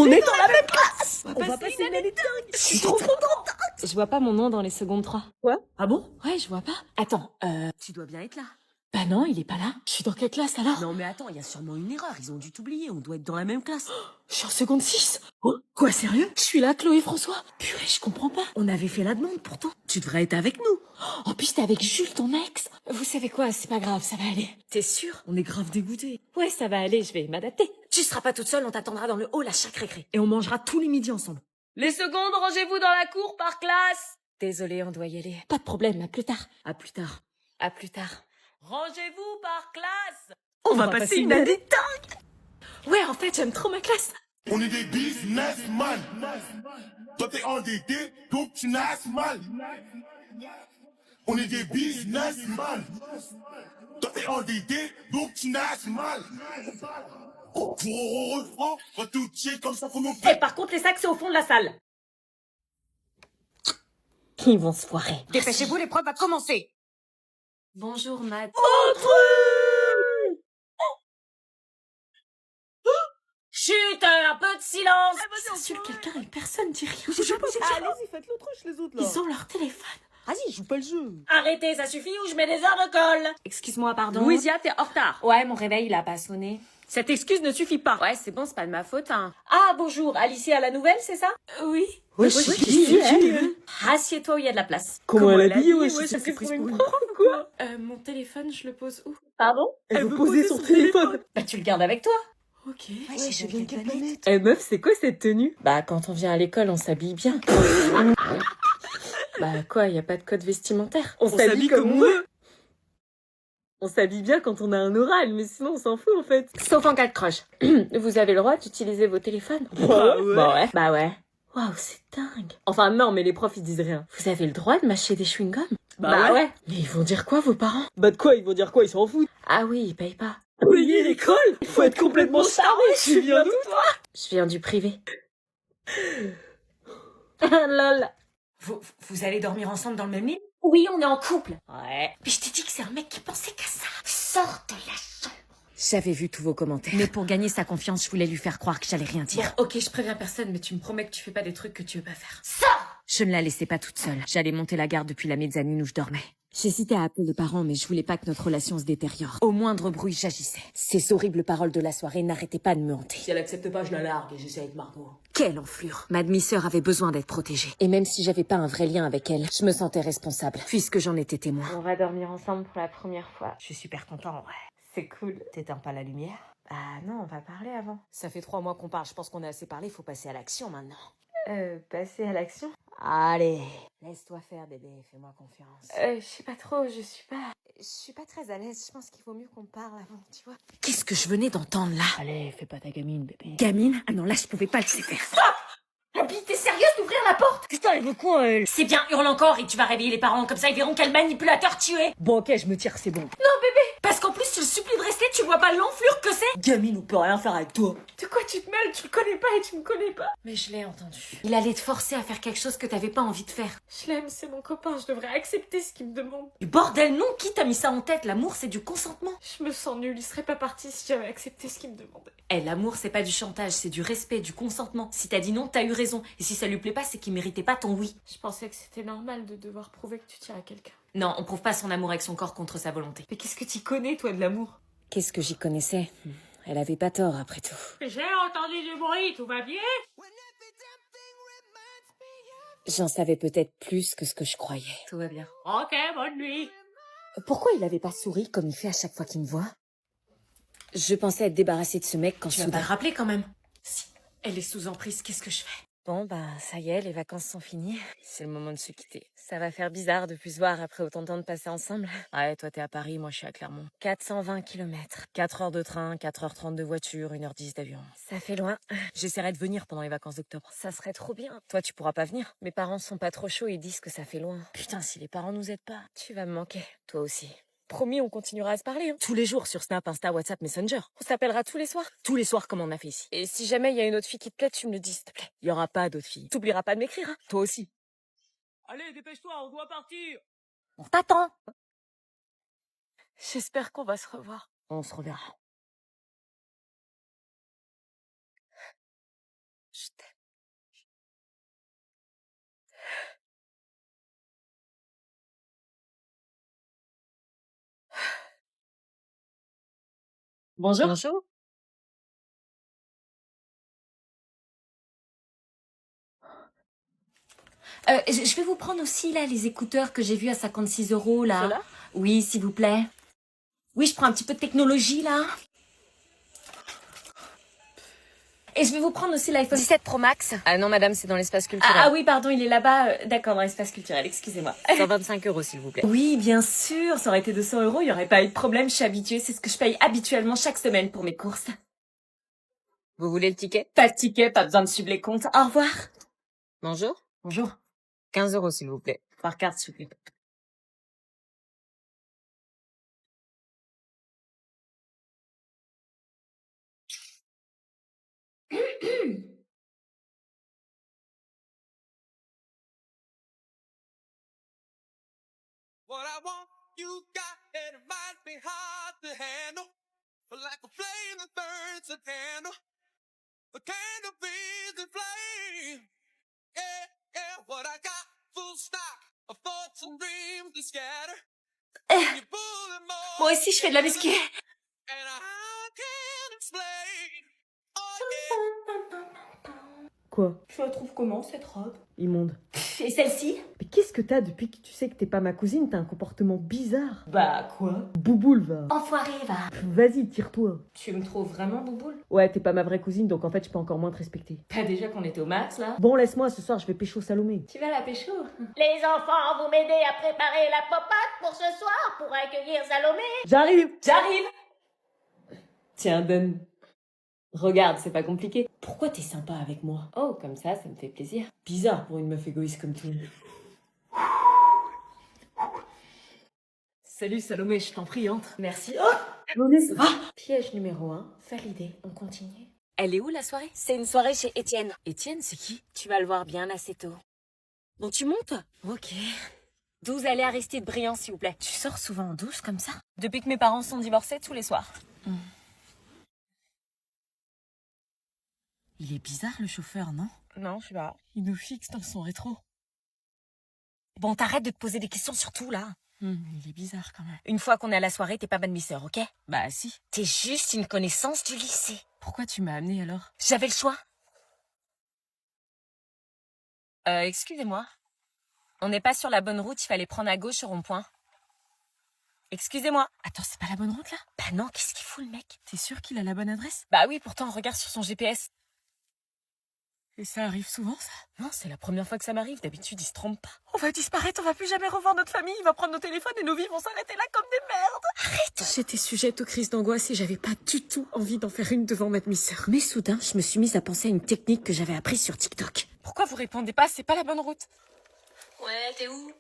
On est dans la même classe. On va passer une année dingue. Je suis trop contente. Je vois pas mon nom dans les secondes 3. Quoi? Ah bon? Ouais, je vois pas. Attends, Tu dois bien être là. bah non, il est pas là. Je suis dans quelle classe alors? Non mais attends, il y a sûrement une erreur, ils ont dû t'oublier, on doit être dans la même classe. Je suis en seconde 6. Oh, quoi, sérieux? Je suis là, Chloé François. Purée, je comprends pas. On avait fait la demande pourtant. Tu devrais être avec nous. En plus, t'es avec Jules, ton ex. Vous savez quoi, c'est pas grave, ça va aller. T'es sûr? On est grave dégoûtés. Ouais, ça va aller, je vais m'adapter. Tu seras pas toute seule, on t'attendra dans le hall à chaque récré. Et on mangera tous les midis ensemble. Les secondes, rangez-vous dans la cour par classe. Désolée, on doit y aller. Pas de problème, à plus tard. À plus tard. À plus tard. Rangez-vous par classe. On va passer une année dingue. Ouais, en fait, j'aime trop ma classe. On est des businessmen. Toi t'es endetté, donc tu nasses mal. On est des businessmen. Toi t'es endetté, donc tu nasses mal. Pour un refrain, on va tout chier comme ça pour nous Et par contre, les sacs, c'est au fond de la salle. Ils vont se foirer. Dépêchez-vous, l'épreuve va commencer. Bonjour, Matt. Chut, un peu de silence. S'insulte quelqu'un et personne dit rien. Allez-y, faites l'autruche les autres là. Ils ont leur téléphone. Vas-y, joue pas le jeu. Arrêtez, ça suffit ou je mets des heures de colle. Excuse-moi, pardon. Louisia, t'es en retard. Ouais, mon réveil, il a pas sonné. Cette excuse ne suffit pas. Ouais, c'est bon, c'est pas de ma faute, hein. Ah, bonjour, Alicia à la nouvelle, c'est ça? Oui. Ouais, Assieds-toi où il y a de la place. Comment elle habille, ouais, je je sais sais prise pour pour une une prof ou quoi? Mon téléphone, je le pose où? Pardon? Elle veut poser son téléphone. Bah, tu le gardes avec toi. Ok. Ouais, je viens de quelle planète? Eh meuf, c'est quoi cette tenue? Bah, quand on vient à l'école, on s'habille bien. Bah, quoi, y a pas de code vestimentaire? On s'habille comme on veut. On s'habille bien quand on a un oral, mais sinon on s'en fout en fait. Sauf en cas de crush. Vous avez le droit d'utiliser vos téléphones? Bah ouais. Bah ouais. Bah ouais. Waouh, c'est dingue. Enfin non, mais les profs ils disent rien. Vous avez le droit de mâcher des chewing-gums? Bah ouais. Mais ils vont dire quoi, vos parents? Bah de quoi, ils vont dire quoi, ils s'en foutent. Ah oui, ils payent pas. Payer l'école? Faut être complètement charmé, tu viens d'où toi? Je viens du privé. Lol. Vous allez dormir ensemble dans le même lit? Oui, on est en couple. Ouais. Mais je t'ai dit que c'est un mec qui pensait qu'à ça. Sors de la chambre. J'avais vu tous vos commentaires. Mais pour gagner sa confiance, je voulais lui faire croire que j'allais rien dire. Ok, je préviens personne, mais tu me promets que tu fais pas des trucs que tu veux pas faire. Je ne la laissais pas toute seule. J'allais monter la garde depuis la mezzanine où je dormais. J'hésitais à appeler les parents, mais je voulais pas que notre relation se détériore. Au moindre bruit, j'agissais. Ces horribles paroles de la soirée n'arrêtaient pas de me hanter. Si elle accepte pas, je la largue et j'essaie avec Margot. Quelle enflure! Ma demi-sœur avait besoin d'être protégée. Et même si j'avais pas un vrai lien avec elle, je me sentais responsable, puisque j'en étais témoin. On va dormir ensemble pour la première fois. Je suis super content, ouais. C'est cool. T'éteins pas la lumière? Ah non, on va parler avant. Ça fait 3 mois qu'on parle, je pense qu'on a assez parlé, faut passer à l'action maintenant. Passer à l'action? Allez, laisse-toi faire bébé, fais-moi confiance. Je sais pas trop, je suis pas très à l'aise, je pense qu'il vaut mieux qu'on parle avant, tu vois. Qu'est-ce que je venais d'entendre là? Allez, fais pas ta gamine, bébé. Gamine? Ah non, là je pouvais pas le laisser faire. Abby, t'es sérieuse d'ouvrir la porte? Putain, elle veut quoi elle? C'est bien, hurle encore et tu vas réveiller les parents, comme ça ils verront quel manipulateur tu es. Bon ok, je me tire, c'est bon. Parce qu'en plus, je te supplie de rester, tu vois pas l'enflure que c'est? Gamine, on peut rien faire avec toi. De quoi tu te mêles? Tu le connais pas et tu me connais pas. Mais je l'ai entendu. Il allait te forcer à faire quelque chose que t'avais pas envie de faire. Je l'aime, c'est mon copain, je devrais accepter ce qu'il me demande. Et bordel non, qui t'a mis ça en tête? L'amour c'est du consentement. Je me sens nulle, il serait pas parti si j'avais accepté ce qu'il me demandait. Eh, l'amour c'est pas du chantage, c'est du respect, du consentement. Si t'as dit non, t'as eu raison. Et si ça lui plaît pas, c'est qu'il méritait pas ton oui. Je pensais que c'était normal de devoir prouver que tu tiens à quelqu'un. Non, on prouve pas son amour avec son corps contre sa volonté. Mais qu'est-ce que tu connais, toi, de l'amour? Qu'est-ce que j'y connaissais? Elle avait pas tort après tout. J'ai entendu du bruit, tout va bien? J'en savais peut-être plus que ce que je croyais. Tout va bien. Ok, bonne nuit. Pourquoi il avait pas souri comme il fait à chaque fois qu'il me voit? Je pensais être débarrassée de ce mec quand Tu vas pas le soudain... rappeler quand même? Si, elle est sous emprise, qu'est-ce que je fais? Bon, bah, ça y est, les vacances sont finies. C'est le moment de se quitter. Ça va faire bizarre de plus se voir après autant de temps de passer ensemble. Ouais, toi t'es à Paris, moi je suis à Clermont. 420 km. 4 heures de train, 4h30 de voiture, 1h10 d'avion. Ça fait loin. J'essaierai de venir pendant les vacances d'octobre. Ça serait trop bien. Toi, tu pourras pas venir. Mes parents sont pas trop chauds, ils disent que ça fait loin. Putain, si les parents nous aident pas, tu vas me manquer. Toi aussi. Promis, on continuera à se parler. Tous les jours sur Snap, Insta, WhatsApp, Messenger. On s'appellera tous les soirs. Tous les soirs comme on a fait ici. Et si jamais il y a une autre fille qui te plaît, tu me le dis, s'il te plaît. Il y aura pas d'autre fille. T'oublieras pas de m'écrire, hein. Toi aussi. Allez, dépêche-toi, on doit partir. On t'attend. J'espère qu'on va se revoir. On se reverra. Je t'aime. Bonjour. Bonjour. Je vais vous prendre aussi, là, les écouteurs que j'ai vus à 56 €, là. Ceux-là? Oui, s'il vous plaît. Oui, je prends un petit peu de technologie, là. Et je vais vous prendre aussi l'iPhone 17 Pro Max. Ah non, madame, c'est dans l'espace culturel. Ah oui, pardon, il est là-bas. D'accord, dans l'espace culturel, excusez-moi. 125 €, s'il vous plaît. Oui, bien sûr, ça aurait été 200 €, il n'y aurait pas eu de problème, je suis habituée, c'est ce que je paye habituellement chaque semaine pour mes courses. Vous voulez le ticket? Pas de ticket, pas besoin de suivre les comptes. Au revoir. Bonjour. Bonjour. 15 €, s'il vous plaît. Par carte, s'il vous plaît. What I want, you got, and it might be hard to handle. But like a flame that burns a candle, the candle feeds the flame. Yeah, yeah, what I got, full stock of thoughts and dreams to scatter. You pull them all Moi aussi, je fais de la muscu. and I can't explain. Oh, yeah. Quoi? Je la trouve comment, cette robe? Immonde. Et celle-ci? Mais qu'est-ce que t'as depuis que tu sais que t'es pas ma cousine? T'as un comportement bizarre. Bah, quoi? Bouboule, va. Enfoiré, va. Vas-y, tire-toi. Tu me trouves vraiment bouboule? Ouais, t'es pas ma vraie cousine, donc en fait, je peux encore moins te respecter. Pas déjà qu'on était au max, là? Bon, laisse-moi, ce soir, je vais pécho Salomé. Tu vas la pécho? Les enfants, vous m'aidez à préparer la popote pour ce soir pour accueillir Salomé. J'arrive! J'arrive! Tiens, donne. Regarde, c'est pas compliqué. Pourquoi t'es sympa avec moi? Oh, comme ça me fait plaisir. Bizarre pour une meuf égoïste comme toi. Salut Salomé, je t'en prie, entre. Merci. Oh! Piège numéro 1, validé. On continue. Elle est où la soirée? C'est une soirée chez Étienne. Étienne, c'est qui? Tu vas le voir bien assez tôt. Bon, tu montes? Ok. 12 allées Aristide Briand, s'il vous plaît. Tu sors souvent en douce comme ça? Depuis que mes parents sont divorcés, tous les soirs. Il est bizarre le chauffeur, non? Non, je sais pas. Il nous fixe dans son rétro. Bon, t'arrêtes de te poser des questions sur tout, là. Il est bizarre quand même. Une fois qu'on est à la soirée, t'es pas bonne misseur, ok? Bah si. T'es juste une connaissance du lycée. Pourquoi tu m'as amené alors? J'avais le choix. Excusez-moi. On n'est pas sur la bonne route, il fallait prendre à gauche au rond-point. Excusez-moi. Attends, c'est pas la bonne route là? Bah non, qu'est-ce qu'il fout le mec? T'es sûr qu'il a la bonne adresse? Bah oui, pourtant, regarde sur son GPS. Et ça arrive souvent ça? Non, c'est la première fois que ça m'arrive, d'habitude il se trompe pas. On va disparaître, on va plus jamais revoir notre famille, il va prendre nos téléphones et nos vies vont s'arrêter là comme des merdes. Arrête! J'étais sujette aux crises d'angoisse et j'avais pas du tout envie d'en faire une devant ma demi-sœur. Mais soudain, je me suis mise à penser à une technique que j'avais apprise sur TikTok. Pourquoi vous répondez pas? C'est pas la bonne route. Ouais, t'es où?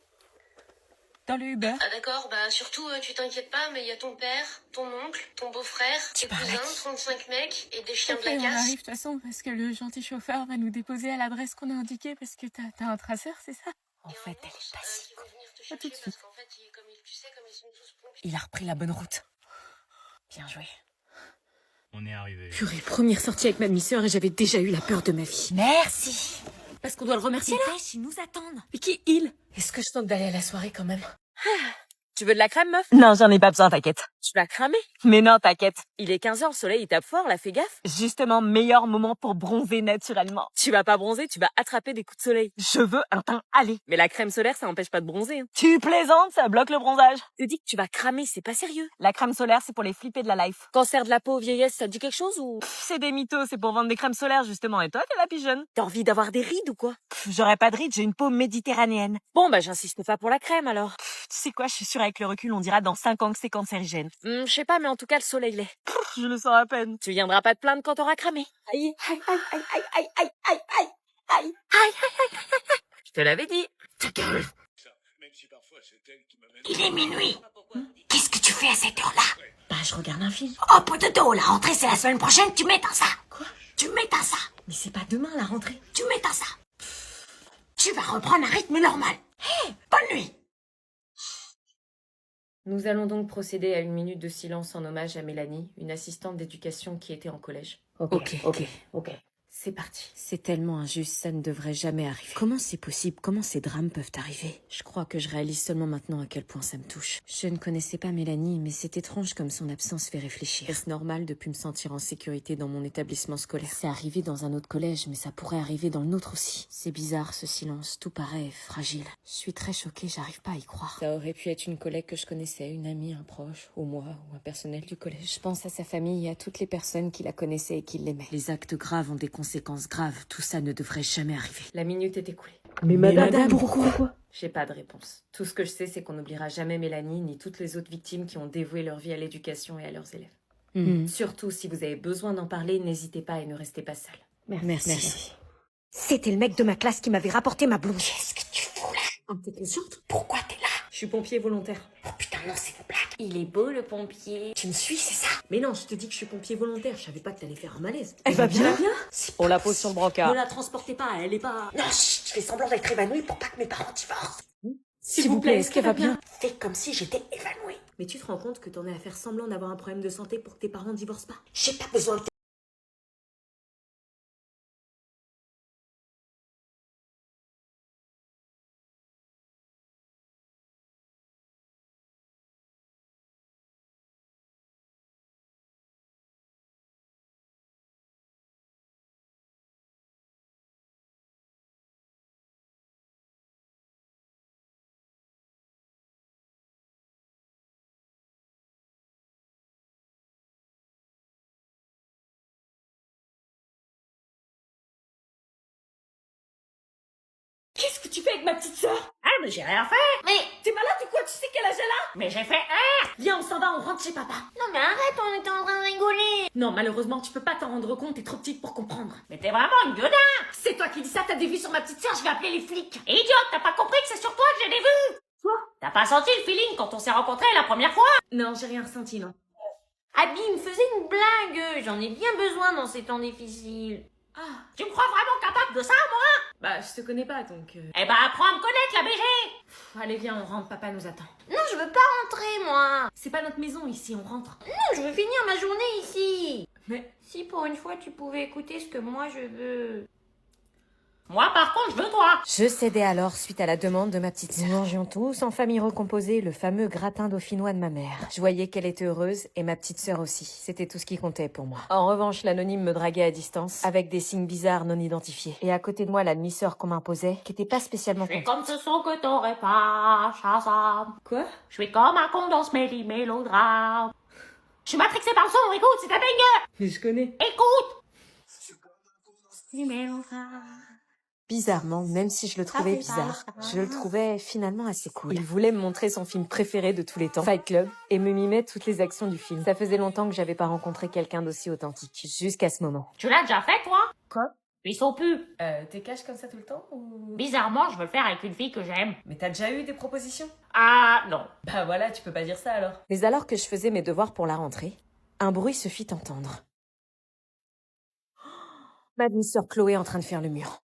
Dans le Uber. Ah d'accord, bah surtout, tu t'inquiètes pas, mais il y a ton père, ton oncle, ton beau-frère, tes cousins, 35 mecs et des chiens Ok, de la on casse. arrive de toute façon parce que le gentil chauffeur va nous déposer à l'adresse qu'on a indiquée parce que t'as un traceur, c'est ça? En fait, elle est pas si con. À tout de suite. Parce qu'en fait, tu sais, comme ils sont tous pompiers. Il a repris la bonne route. Bien joué. On est arrivé. Purée, première sortie avec ma demi-sœur et j'avais déjà eu la peur de ma vie. Merci. Parce qu'on doit le remercier là. Dépêche, ils nous attendent. Mais qui il? Est-ce que je tente d'aller à la soirée quand même? Tu veux de la crème, meuf? Non, j'en ai pas besoin, t'inquiète. Tu vas cramer? Mais non, t'inquiète. Il est 15h, le soleil il tape fort, là, fais gaffe. Justement, meilleur moment pour bronzer naturellement. Tu vas pas bronzer, tu vas attraper des coups de soleil. Je veux un teint allé. Mais la crème solaire, ça empêche pas de bronzer. Hein. Tu plaisantes, ça bloque le bronzage. Je te dis que tu vas cramer, c'est pas sérieux. La crème solaire, c'est pour les flippés de la life. Cancer de la peau, vieillesse, ça te dit quelque chose ou C'est des mythos, c'est pour vendre des crèmes solaires justement. Et toi, t'es la pigeonne. t'as envie d'avoir des rides ou quoi? J'aurais pas de rides, j'ai une peau méditerranéenne. Bon, bah j'insiste pas pour la crème alors. Tu sais quoi, je suis sûre avec le recul, on dira dans 5 ans que c'est cancérigène. Je sais pas, mais en tout cas, le soleil l'est. Je le sens à peine. Tu viendras pas te plaindre quand t'auras cramé. Aïe, aïe, aïe, aïe, aïe, aïe, aïe, aïe, aïe, aïe, aïe, aïe. Je te l'avais dit. Ta gueule. Même si parfois c'est elle qui m'amène. Il est minuit. Qu'est-ce que tu fais à cette heure-là? Bah, je regarde un film. Oh, potato, la rentrée c'est la semaine prochaine, tu m'éteins ça. Quoi? Tu m'éteins ça. Mais c'est pas demain la rentrée. Tu m'éteins ça. Tu vas reprendre un rythme normal. Hé, bonne nuit. Nous allons donc procéder à une minute de silence en hommage à Mélanie, une assistante d'éducation qui était en collège. Ok. C'est parti. C'est tellement injuste, ça ne devrait jamais arriver. Comment c'est possible? Comment ces drames peuvent arriver? Je crois que je réalise seulement maintenant à quel point ça me touche. Je ne connaissais pas Mélanie, mais c'est étrange comme son absence fait réfléchir. Est-ce normal de plus me sentir en sécurité dans mon établissement scolaire? C'est arrivé dans un autre collège, mais ça pourrait arriver dans le nôtre aussi. C'est bizarre ce silence, tout paraît fragile. Je suis très choquée, j'arrive pas à y croire. Ça aurait pu être une collègue que je connaissais, une amie, un proche, ou moi, ou un personnel du collège. Je pense à sa famille et à toutes les personnes qui la connaissaient et qui l'aimaient. Les actes graves ont des conséquences graves, tout ça ne devrait jamais arriver. La minute est écoulée. Mais madame, pourquoi? J'ai pas de réponse. Tout ce que je sais, c'est qu'on n'oubliera jamais Mélanie ni toutes les autres victimes qui ont dévoué leur vie à l'éducation et à leurs élèves. Surtout, si vous avez besoin d'en parler, n'hésitez pas et ne restez pas seul. Merci. C'était le mec de ma classe qui m'avait rapporté ma blouse. Qu'est-ce que tu fous là? T'es consciente? Pourquoi t'es là? Je suis pompier volontaire. Oh putain, non, c'est une blague. Il est beau le pompier. Tu me suis, c'est ça? Mais non, je te dis que je suis pompier volontaire. Je savais pas que t'allais faire un malaise. Elle va bien? On la pose sur le brancard. Ne la transportez pas, elle est pas... Non, chut, je fais semblant d'être évanouie pour pas que mes parents divorcent. S'il vous plaît, est-ce qu'elle va bien? Fais comme si j'étais évanouie. Mais tu te rends compte que t'en es à faire semblant d'avoir un problème de santé pour que tes parents divorcent pas? J'ai pas besoin de Qu'est-ce que tu fais avec ma petite sœur? Ah, mais j'ai rien fait. Mais T'es malade ou quoi? Tu sais quel âge elle a? Mais j'ai fait un. Viens, on s'en va, on rentre chez papa. Non mais arrête, on était en train de rigoler. Non, malheureusement, tu peux pas t'en rendre compte, t'es trop petite pour comprendre. Mais t'es vraiment une gueudin. C'est toi qui dis ça, t'as des vues sur ma petite sœur, je vais appeler les flics. Idiote, t'as pas compris que c'est sur toi que j'ai des vues. Toi? T'as pas senti le feeling quand on s'est rencontrés la première fois? Non, j'ai rien ressenti, non. Abby me faisait une blague. J'en ai bien besoin dans ces temps difficiles. Ah, Tu me crois vraiment capable de ça, moi? bah, je te connais pas, donc... Eh ben, apprends à me connaître, la BG. Allez, viens, on rentre, papa nous attend. Non, je veux pas rentrer, moi. C'est pas notre maison ici, on rentre. Non, je veux finir ma journée ici. Mais... Si pour une fois tu pouvais écouter ce que moi je veux. Moi, par contre, je veux toi. Je cédais alors suite à la demande de ma petite sœur. Nous mangions tous en famille recomposée le fameux gratin dauphinois de ma mère. Je voyais qu'elle était heureuse et ma petite sœur aussi. C'était tout ce qui comptait pour moi. En revanche, l'anonyme me draguait à distance avec des signes bizarres non identifiés. Et à côté de moi, la demi-sœur qu'on m'imposait, qui était pas spécialement Je suis contente. comme ce son que t'aurais pas, Shazam. Quoi? Je suis comme un con dans ce mélodrame. Je suis matrixée par le son, écoute, c'est un banger. Mais je connais. Écoute. Mélodrame. Bizarrement, même si je le trouvais bizarre, je le trouvais finalement assez cool. Il voulait me montrer son film préféré de tous les temps, Fight Club, et me mimait toutes les actions du film. Ça faisait longtemps que j'avais pas rencontré quelqu'un d'aussi authentique, jusqu'à ce moment. Tu l'as déjà fait, toi? Quoi? Cuisson pub. T'es cash comme ça tout le temps ou... Bizarrement, je veux le faire avec une fille que j'aime. Mais t'as déjà eu des propositions? Ah, non. Bah voilà, tu peux pas dire ça alors. Mais alors que je faisais mes devoirs pour la rentrée, un bruit se fit entendre. Ma demi-sœur Chloé en train de faire le mur.